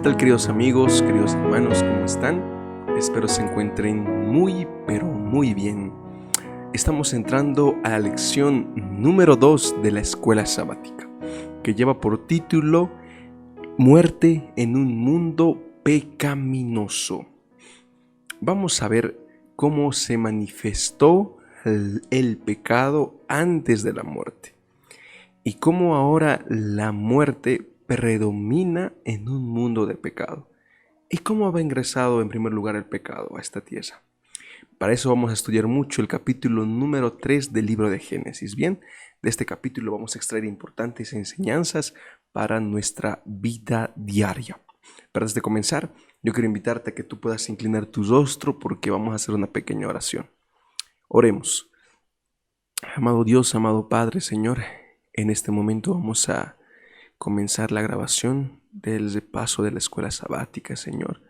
tal, queridos amigos, queridos hermanos? ¿Cómo están? Espero se encuentren muy, pero muy bien. Estamos entrando a la lección número 2 de la escuela sabática, que lleva por título Muerte en un mundo pecaminoso. Vamos a ver cómo se manifestó el pecado antes de la muerte y cómo ahora la muerte predomina en un mundo de pecado. ¿Y cómo ha ingresado en primer lugar el pecado a esta tierra? Para eso vamos a estudiar mucho el capítulo número 3 del libro de Génesis. Bien, de este capítulo vamos a extraer importantes enseñanzas para nuestra vida diaria. Pero antes de comenzar, yo quiero invitarte a que tú puedas inclinar tu rostro porque vamos a hacer una pequeña oración. Oremos. Amado Dios, amado Padre, Señor, en este momento vamos a comenzar la grabación del repaso de la escuela sabática, Señor.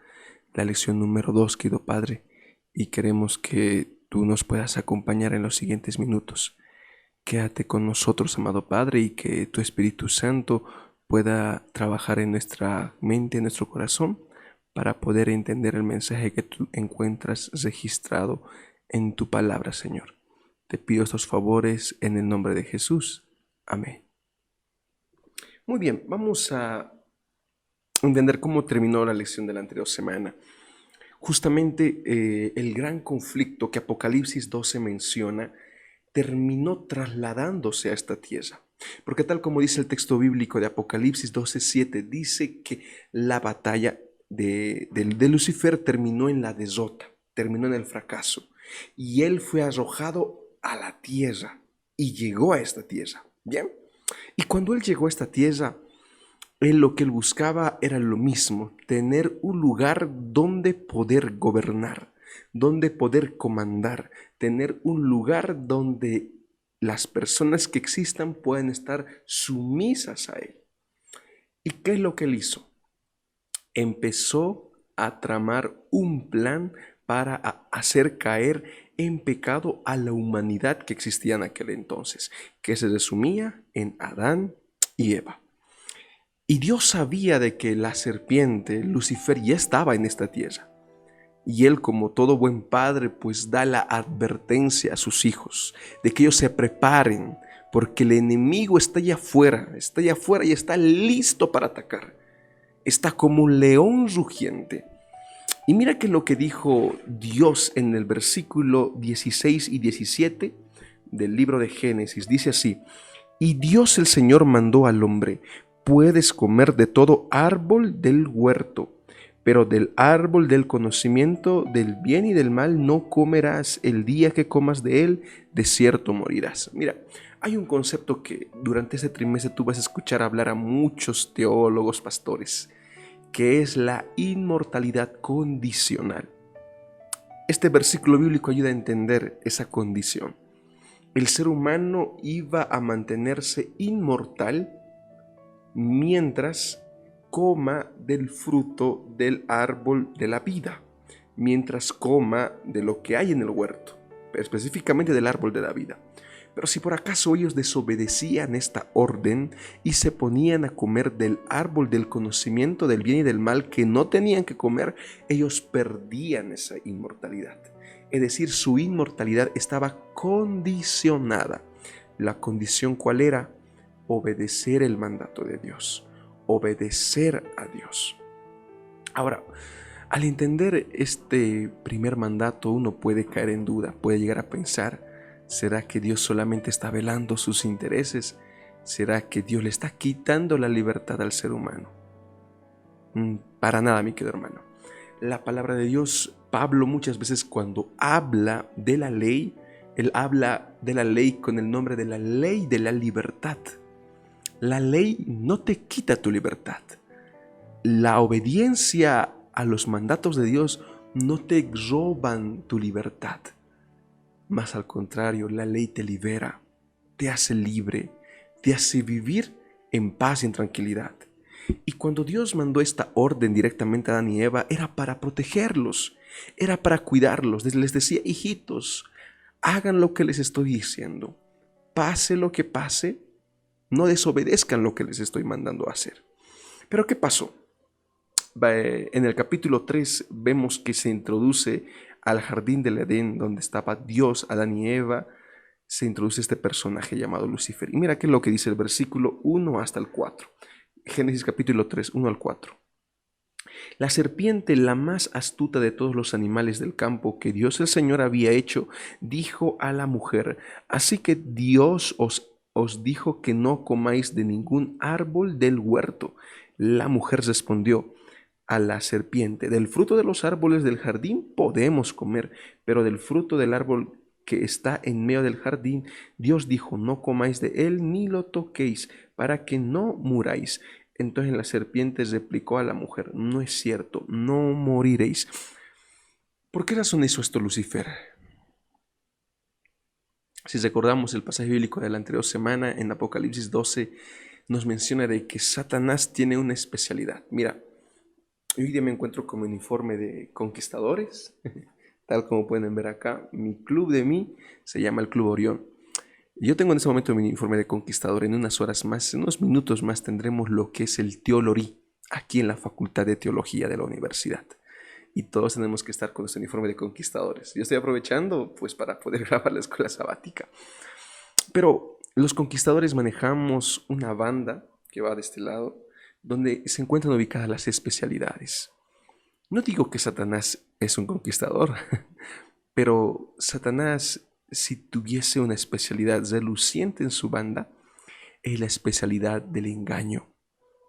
La lección número 2, querido Padre, y queremos que tú nos puedas acompañar en los siguientes minutos. Quédate con nosotros, amado Padre, y que tu Espíritu Santo pueda trabajar en nuestra mente, en nuestro corazón, para poder entender el mensaje que tú encuentras registrado en tu palabra, Señor. Te pido estos favores en el nombre de Jesús. Amén. Muy bien, vamos a entender cómo terminó la lección de la anterior semana. Justamente el gran conflicto que Apocalipsis 12 menciona terminó trasladándose a esta tierra. Porque tal como dice el texto bíblico de Apocalipsis 12:7, dice que la batalla de Lucifer terminó en la derrota, terminó en el fracaso. Y él fue arrojado a la tierra y llegó a esta tierra. ¿Bien? Y cuando él llegó a esta tierra, lo que él buscaba era lo mismo, tener un lugar donde poder gobernar, donde poder comandar, tener un lugar donde las personas que existan puedan estar sumisas a él. ¿Y qué es lo que él hizo? Empezó a tramar un plan para hacer caer en pecado a la humanidad que existía en aquel entonces, que se resumía en Adán y Eva. Y Dios sabía de que la serpiente, Lucifer, ya estaba en esta tierra. Y él, como todo buen padre, pues da la advertencia a sus hijos de que ellos se preparen, porque el enemigo está allá afuera y está listo para atacar. Está como un león rugiente. Y mira que lo que dijo Dios en el versículo 16 y 17 del libro de Génesis. Dice así: y Dios el Señor mandó al hombre: puedes comer de todo árbol del huerto, pero del árbol del conocimiento del bien y del mal no comerás. El día que comas de él, de cierto morirás. Mira, hay un concepto que durante este trimestre tú vas a escuchar hablar a muchos teólogos, pastores, que es la inmortalidad condicional. Este versículo bíblico ayuda a entender esa condición. El ser humano iba a mantenerse inmortal mientras coma del fruto del árbol de la vida, mientras coma de lo que hay en el huerto, pero específicamente del árbol de la vida. Pero si por acaso ellos desobedecían esta orden y se ponían a comer del árbol del conocimiento del bien y del mal que no tenían que comer, ellos perdían esa inmortalidad. Es decir, su inmortalidad estaba condicionada. ¿La condición cuál era? Obedecer el mandato de Dios, obedecer a Dios. Ahora, al entender este primer mandato, uno puede caer en duda, puede llegar a pensar: ¿será que Dios solamente está velando sus intereses? ¿Será que Dios le está quitando la libertad al ser humano? Para nada, mi querido hermano. La palabra de Dios, Pablo muchas veces cuando habla de la ley, él habla de la ley con el nombre de la ley de la libertad. La ley no te quita tu libertad. La obediencia a los mandatos de Dios no te roban tu libertad. Más al contrario, la ley te libera, te hace libre, te hace vivir en paz y en tranquilidad. Y cuando Dios mandó esta orden directamente a Adán y Eva, era para protegerlos, era para cuidarlos. Les decía: hijitos, hagan lo que les estoy diciendo. Pase lo que pase, no desobedezcan lo que les estoy mandando a hacer. Pero ¿qué pasó? En el capítulo 3 vemos que se introduce al jardín del Edén, donde estaba Dios, Adán y Eva. Se introduce este personaje llamado Lucifer. Y mira qué es lo que dice el versículo 1 hasta el 4. Génesis capítulo 3, 1 al 4. La serpiente, la más astuta de todos los animales del campo que Dios el Señor había hecho, dijo a la mujer: así que Dios os dijo que no comáis de ningún árbol del huerto. La mujer respondió a la serpiente: del fruto de los árboles del jardín podemos comer, pero del fruto del árbol que está en medio del jardín, Dios dijo: no comáis de él ni lo toquéis, para que no muráis. Entonces la serpiente replicó a la mujer: no es cierto, no moriréis. ¿Por qué razón hizo esto Lucifer? Si recordamos el pasaje bíblico de la anterior semana, en Apocalipsis 12, nos menciona de que Satanás tiene una especialidad. Mira, hoy día me encuentro con mi uniforme de conquistadores, tal como pueden ver acá. Mi club de mí se llama el Club Orión. Yo tengo en este momento mi informe de conquistador. En unas horas más, en unos minutos más, tendremos lo que es el Teolorí, aquí en la Facultad de Teología de la universidad. Y todos tenemos que estar con nuestro uniforme de conquistadores. Yo estoy aprovechando pues para poder grabar la escuela sabática. Pero los conquistadores manejamos una banda que va de este lado, donde se encuentran ubicadas las especialidades. No digo que Satanás es un conquistador, pero Satanás, si tuviese una especialidad reluciente en su banda, es la especialidad del engaño.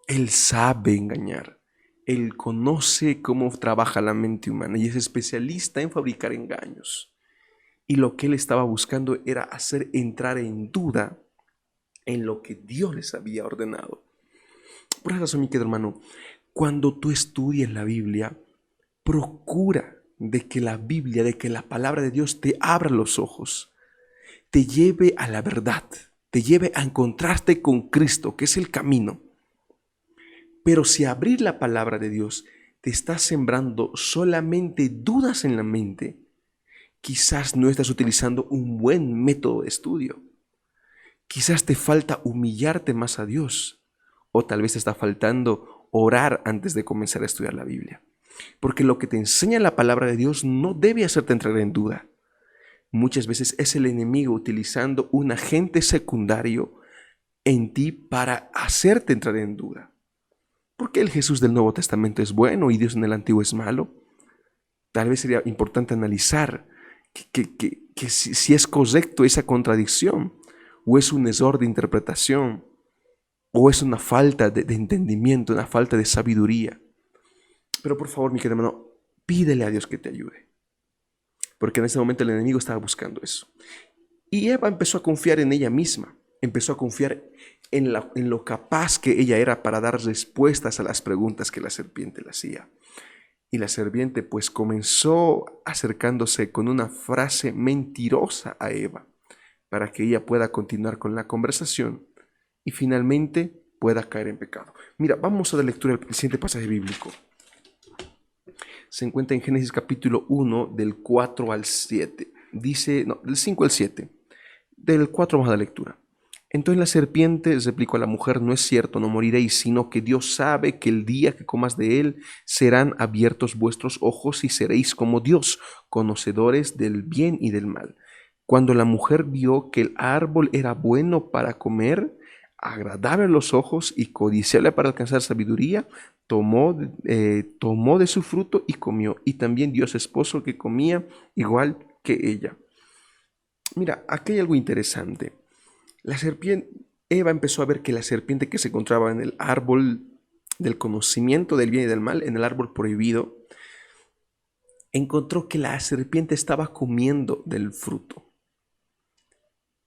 Él sabe engañar. Él conoce cómo trabaja la mente humana y es especialista en fabricar engaños. Y lo que él estaba buscando era hacer entrar en duda en lo que Dios les había ordenado. Por esa razón, mi querido hermano, cuando tú estudies la Biblia, procura de que la Biblia, de que la palabra de Dios te abra los ojos, te lleve a la verdad, te lleve a encontrarte con Cristo, que es el camino. Pero si abrir la palabra de Dios te está sembrando solamente dudas en la mente, quizás no estás utilizando un buen método de estudio. Quizás te falta humillarte más a Dios, o tal vez te está faltando orar antes de comenzar a estudiar la Biblia. Porque lo que te enseña la palabra de Dios no debe hacerte entrar en duda. Muchas veces es el enemigo utilizando un agente secundario en ti para hacerte entrar en duda. ¿Por qué el Jesús del Nuevo Testamento es bueno y Dios en el Antiguo es malo? Tal vez sería importante analizar que si es correcto esa contradicción, o es un error de interpretación, o es una falta de entendimiento, una falta de sabiduría. Pero por favor, mi querido hermano, pídele a Dios que te ayude. Porque en ese momento el enemigo estaba buscando eso. Y Eva empezó a confiar en ella misma. Empezó a confiar en lo capaz que ella era para dar respuestas a las preguntas que la serpiente le hacía. Y la serpiente pues comenzó acercándose con una frase mentirosa a Eva, para que ella pueda continuar con la conversación y finalmente pueda caer en pecado. Mira, vamos a dar lectura del siguiente pasaje bíblico. Se encuentra en Génesis capítulo 1, del 4 al 7. Dice, no, del 5 al 7. Del 4 vamos a la lectura. Entonces la serpiente replicó a la mujer: no es cierto, no moriréis, sino que Dios sabe que el día que comas de él serán abiertos vuestros ojos y seréis como Dios, conocedores del bien y del mal. Cuando la mujer vio que el árbol era bueno para comer, agradable a los ojos y codiciable para alcanzar sabiduría, tomó de su fruto y comió, y también dio a su esposo que comía igual que ella. Mira, aquí hay algo interesante. La serpiente, Eva empezó a ver que la serpiente que se encontraba en el árbol del conocimiento del bien y del mal, en el árbol prohibido, encontró que la serpiente estaba comiendo del fruto.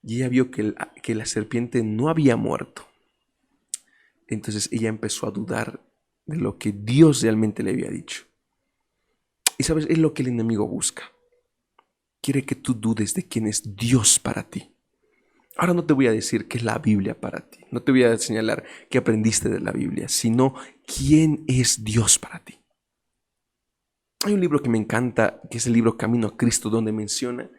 Y ella vio que la serpiente no había muerto. Entonces ella empezó a dudar de lo que Dios realmente le había dicho. Y sabes, es lo que el enemigo busca. Quiere que tú dudes de quién es Dios para ti. Ahora no te voy a decir qué es la Biblia para ti. No te voy a señalar qué aprendiste de la Biblia, sino quién es Dios para ti. Hay un libro que me encanta, que es el libro Camino a Cristo, donde menciona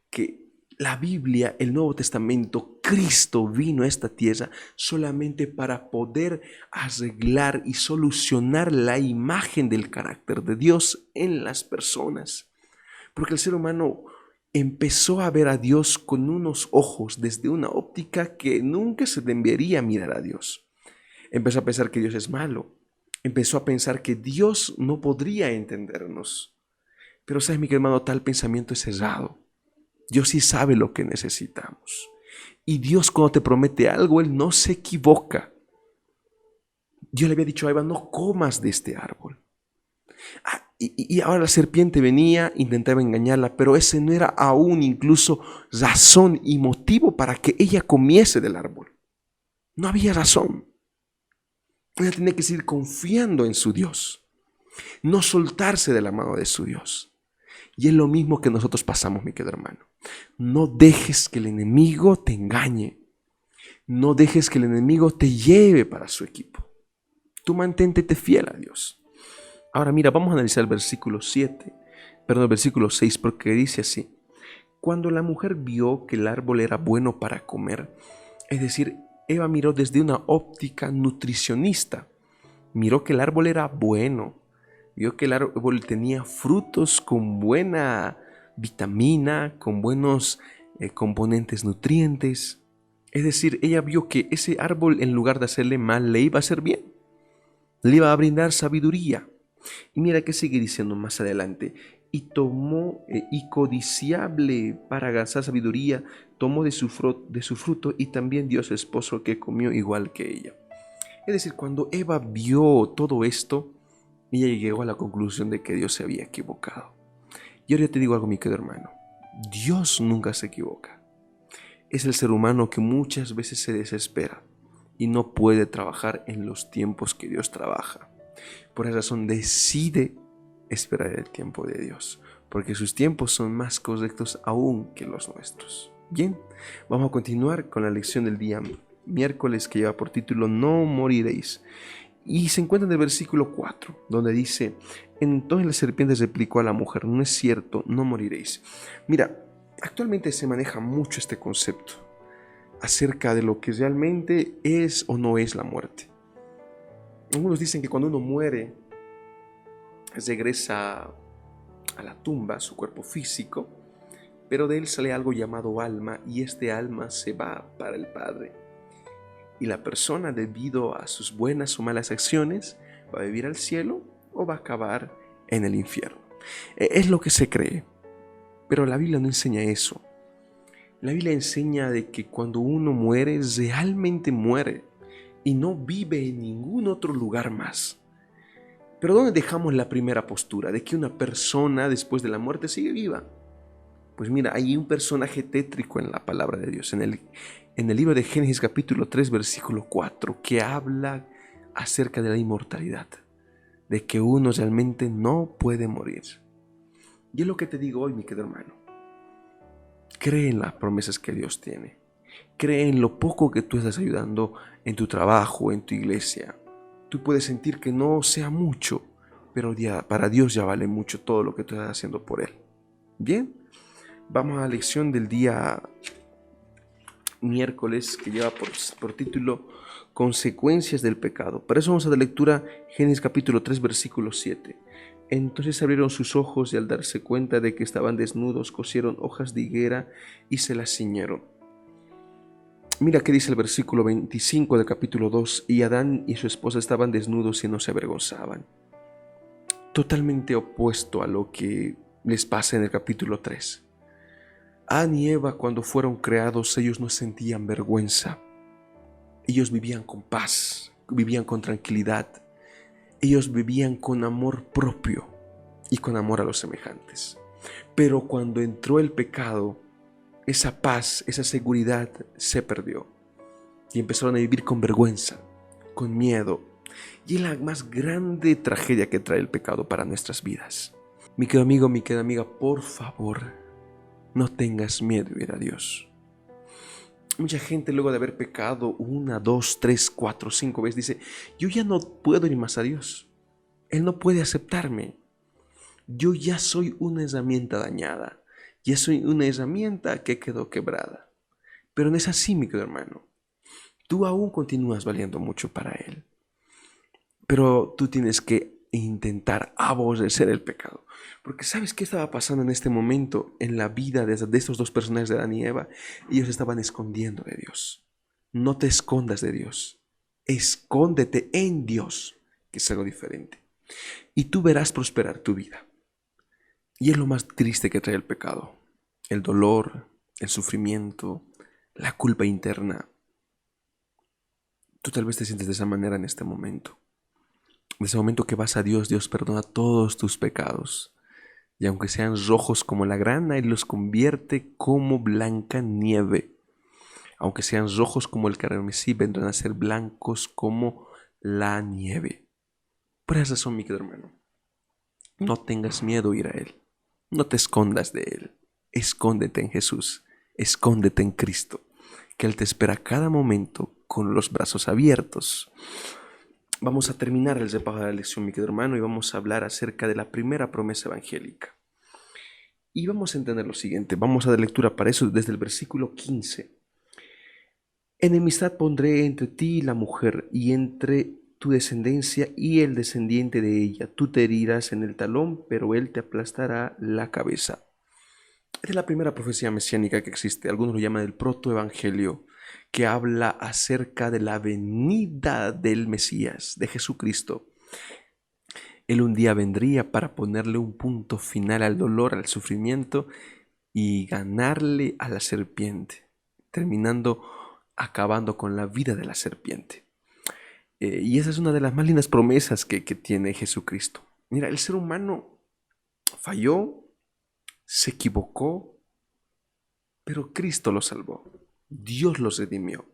que La Biblia, el Nuevo Testamento, Cristo vino a esta tierra solamente para poder arreglar y solucionar la imagen del carácter de Dios en las personas. Porque el ser humano empezó a ver a Dios con unos ojos desde una óptica que nunca se debería mirar a Dios. Empezó a pensar que Dios es malo. Empezó a pensar que Dios no podría entendernos. Pero sabes, mi hermano, tal pensamiento es errado. Dios sí sabe lo que necesitamos. Y Dios, cuando te promete algo, Él no se equivoca. Yo le había dicho a Eva, no comas de este árbol. Y ahora la serpiente venía, intentaba engañarla, pero ese no era aún incluso razón y motivo para que ella comiese del árbol. No había razón. Ella tenía que seguir confiando en su Dios, no soltarse de la mano de su Dios. Y es lo mismo que nosotros pasamos, mi querido hermano. No dejes que el enemigo te engañe. No dejes que el enemigo te lleve para su equipo. Tú mantente fiel a Dios. Ahora mira, vamos a analizar el versículo 6, porque dice así. Cuando la mujer vio que el árbol era bueno para comer, es decir, Eva miró desde una óptica nutricionista. Miró que el árbol era bueno. Vio que el árbol tenía frutos con buena vitamina, con buenos componentes nutrientes. Es decir, ella vio que ese árbol, en lugar de hacerle mal, le iba a hacer bien. Le iba a brindar sabiduría. Y mira que sigue diciendo más adelante. Y tomó, y codiciable para alcanzar sabiduría, tomó de su fruto y también dio a su esposo, que comió igual que ella. Es decir, cuando Eva vio todo esto, ella llegó a la conclusión de que Dios se había equivocado. Y ahora yo te digo algo, mi querido hermano. Dios nunca se equivoca. Es el ser humano que muchas veces se desespera y no puede trabajar en los tiempos que Dios trabaja. Por esa razón decide esperar el tiempo de Dios, porque sus tiempos son más correctos aún que los nuestros. Bien, vamos a continuar con la lección del día miércoles, que lleva por título No moriréis. Y se encuentra en el versículo 4, donde dice: entonces la serpiente replicó a la mujer: no es cierto, no moriréis. Mira, actualmente se maneja mucho este concepto acerca de lo que realmente es o no es la muerte. Algunos dicen que cuando uno muere, regresa a la tumba, a su cuerpo físico, pero de él sale algo llamado alma, y este alma se va para el Padre. Y la persona, debido a sus buenas o malas acciones, va a vivir al cielo o va a acabar en el infierno. Es lo que se cree, pero la Biblia no enseña eso. La Biblia enseña de que cuando uno muere, realmente muere y no vive en ningún otro lugar más. Pero ¿dónde dejamos la primera postura de que una persona después de la muerte sigue viva? Pues mira, hay un personaje tétrico en la palabra de Dios, en el libro de Génesis capítulo 3, versículo 4, que habla acerca de la inmortalidad, de que uno realmente no puede morir. Y es lo que te digo hoy, mi querido hermano. Cree en las promesas que Dios tiene. Cree en lo poco que tú estás ayudando en tu trabajo, en tu iglesia. Tú puedes sentir que no sea mucho, pero para Dios ya vale mucho todo lo que tú estás haciendo por Él. Bien, vamos a la lección del día miércoles, que lleva por título Consecuencias del pecado. Para eso vamos a la lectura Génesis capítulo 3, versículo 7. Entonces abrieron sus ojos y al darse cuenta de que estaban desnudos, cosieron hojas de higuera y se las ciñeron. Mira qué dice el versículo 25 del capítulo 2. Y Adán y su esposa estaban desnudos y no se avergonzaban. Totalmente opuesto a lo que les pasa en el capítulo 3. Adán y Eva, cuando fueron creados, ellos no sentían vergüenza. Ellos vivían con paz, vivían con tranquilidad. Ellos vivían con amor propio y con amor a los semejantes. Pero cuando entró el pecado, esa paz, esa seguridad se perdió. Y empezaron a vivir con vergüenza, con miedo. Y es la más grande tragedia que trae el pecado para nuestras vidas. Mi querido amigo, mi querida amiga, por favor, no tengas miedo de ir a Dios. Mucha gente, luego de haber pecado 1, 2, 3, 4, 5 veces, dice: yo ya no puedo ir más a Dios. Él no puede aceptarme. Yo ya soy una herramienta dañada. y es una herramienta que quedó quebrada. Pero no es así, mi querido hermano. Tú aún continúas valiendo mucho para Él. Pero tú tienes que intentar aborrecer el pecado. Porque ¿sabes qué estaba pasando en este momento en la vida de estos dos personajes de Adán y Eva? Ellos estaban escondiendo de Dios. No te escondas de Dios. Escóndete en Dios, que es algo diferente. Y tú verás prosperar tu vida. Y es lo más triste que trae el pecado. El dolor, el sufrimiento, la culpa interna. Tú tal vez te sientes de esa manera en este momento. En ese momento que vas a Dios, Dios perdona todos tus pecados. Y aunque sean rojos como la grana, Él los convierte como blanca nieve. Aunque sean rojos como el carmesí, vendrán a ser blancos como la nieve. Por esa razón, mi querido hermano, no tengas miedo a ir a Él. No te escondas de Él. Escóndete en Jesús. Escóndete en Cristo, que Él te espera cada momento con los brazos abiertos. Vamos a terminar el repaso de la lección, mi querido hermano, y vamos a hablar acerca de la primera promesa evangélica. Y vamos a entender lo siguiente. Vamos a dar lectura para eso desde el versículo 15. Enemistad pondré entre ti y la mujer, y entre tu descendencia y el descendiente de ella. Tú te herirás en el talón, pero él te aplastará la cabeza. Esta es la primera profecía mesiánica que existe. Algunos lo llaman el protoevangelio, que habla acerca de la venida del Mesías, de Jesucristo. Él un día vendría para ponerle un punto final al dolor, al sufrimiento y ganarle a la serpiente, acabando con la vida de la serpiente. Y esa es una de las más lindas promesas que tiene Jesucristo. Mira, el ser humano falló, se equivocó, pero Cristo lo salvó. Dios los redimió.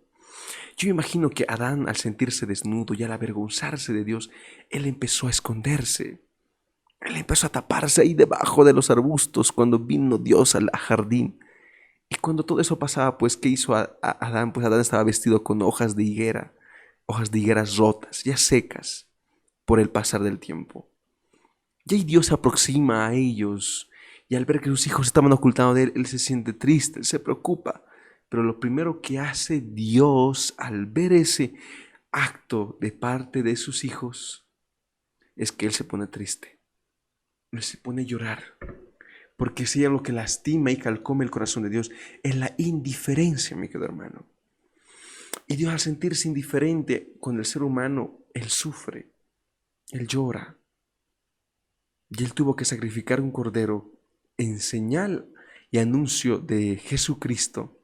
Yo imagino que Adán, al sentirse desnudo y al avergonzarse de Dios, él empezó a esconderse. Él empezó a taparse ahí debajo de los arbustos cuando vino Dios al jardín. Y cuando todo eso pasaba, pues, ¿qué hizo Adán? Pues Adán estaba vestido con hojas de higueras rotas, ya secas por el pasar del tiempo. Y ahí Dios se aproxima a ellos y al ver que sus hijos estaban ocultando de él, él se siente triste, se preocupa. Pero lo primero que hace Dios al ver ese acto de parte de sus hijos es que él se pone triste. Él se pone a llorar. Porque si hay algo que lastima y calcome el corazón de Dios, es la indiferencia, mi querido hermano. Y Dios, al sentirse indiferente con el ser humano, Él sufre, Él llora. Y Él tuvo que sacrificar un cordero en señal y anuncio de Jesucristo.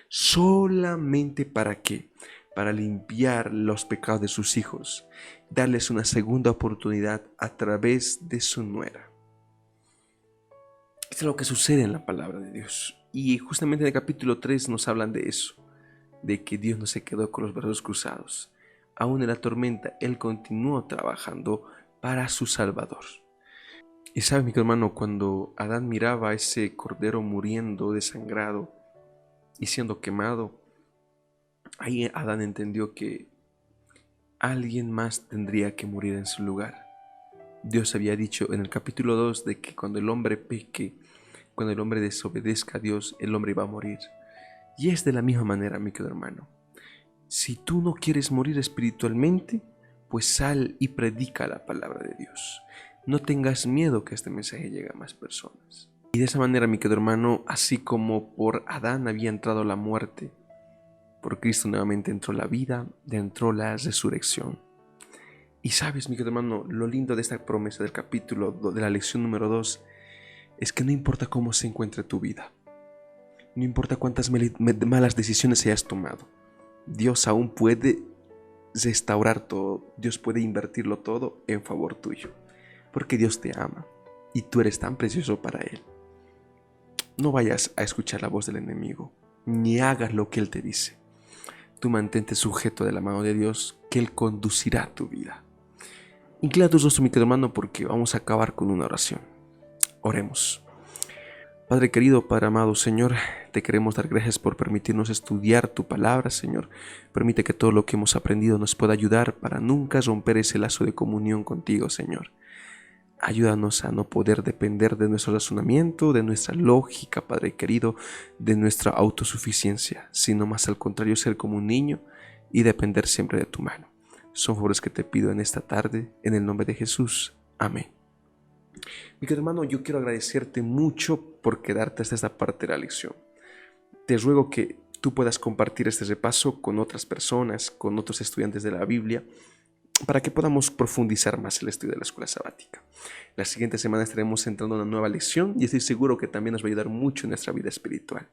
¿Solamente para qué? Para limpiar los pecados de sus hijos, darles una segunda oportunidad a través de su nuera. Esto es lo que sucede en la palabra de Dios. Y justamente en el capítulo 3 nos hablan de eso, de que Dios no se quedó con los brazos cruzados. Aún en la tormenta, Él continuó trabajando para su Salvador. Y sabes, mi hermano, cuando Adán miraba a ese cordero muriendo, desangrado y siendo quemado, ahí Adán entendió que alguien más tendría que morir en su lugar. Dios había dicho en el capítulo 2 de que cuando el hombre peque, cuando el hombre desobedezca a Dios, el hombre va a morir. Y es de la misma manera, mi querido hermano. Si tú no quieres morir espiritualmente, pues sal y predica la palabra de Dios. No tengas miedo que este mensaje llegue a más personas. Y de esa manera, mi querido hermano, así como por Adán había entrado la muerte, por Cristo nuevamente entró la vida, entró la resurrección. Y sabes, mi querido hermano, lo lindo de esta promesa del capítulo de la lección número 2 es que no importa cómo se encuentre tu vida, no importa cuántas malas decisiones hayas tomado, Dios aún puede restaurar todo, Dios puede invertirlo todo en favor tuyo, porque Dios te ama y tú eres tan precioso para Él. No vayas a escuchar la voz del enemigo, ni hagas lo que Él te dice. Tú mantente sujeto de la mano de Dios, que Él conducirá tu vida. Inclina tus rostros, mi querido hermano, porque vamos a acabar con una oración. Oremos. Padre querido, Padre amado, Señor, te queremos dar gracias por permitirnos estudiar tu palabra, Señor. Permite que todo lo que hemos aprendido nos pueda ayudar para nunca romper ese lazo de comunión contigo, Señor. Ayúdanos a no poder depender de nuestro razonamiento, de nuestra lógica, Padre querido, de nuestra autosuficiencia, sino más al contrario ser como un niño y depender siempre de tu mano. Son favores que te pido en esta tarde, en el nombre de Jesús. Amén. Mi querido hermano, yo quiero agradecerte mucho por quedarte hasta esta parte de la lección. Te ruego que tú puedas compartir este repaso con otras personas, con otros estudiantes de la Biblia, para que podamos profundizar más el estudio de la escuela sabática. La siguiente semana estaremos entrando a una nueva lección y estoy seguro que también nos va a ayudar mucho en nuestra vida espiritual.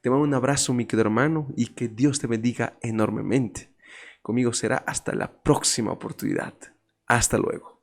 Te mando un abrazo, mi querido hermano, y que Dios te bendiga enormemente. Conmigo será hasta la próxima oportunidad. Hasta luego.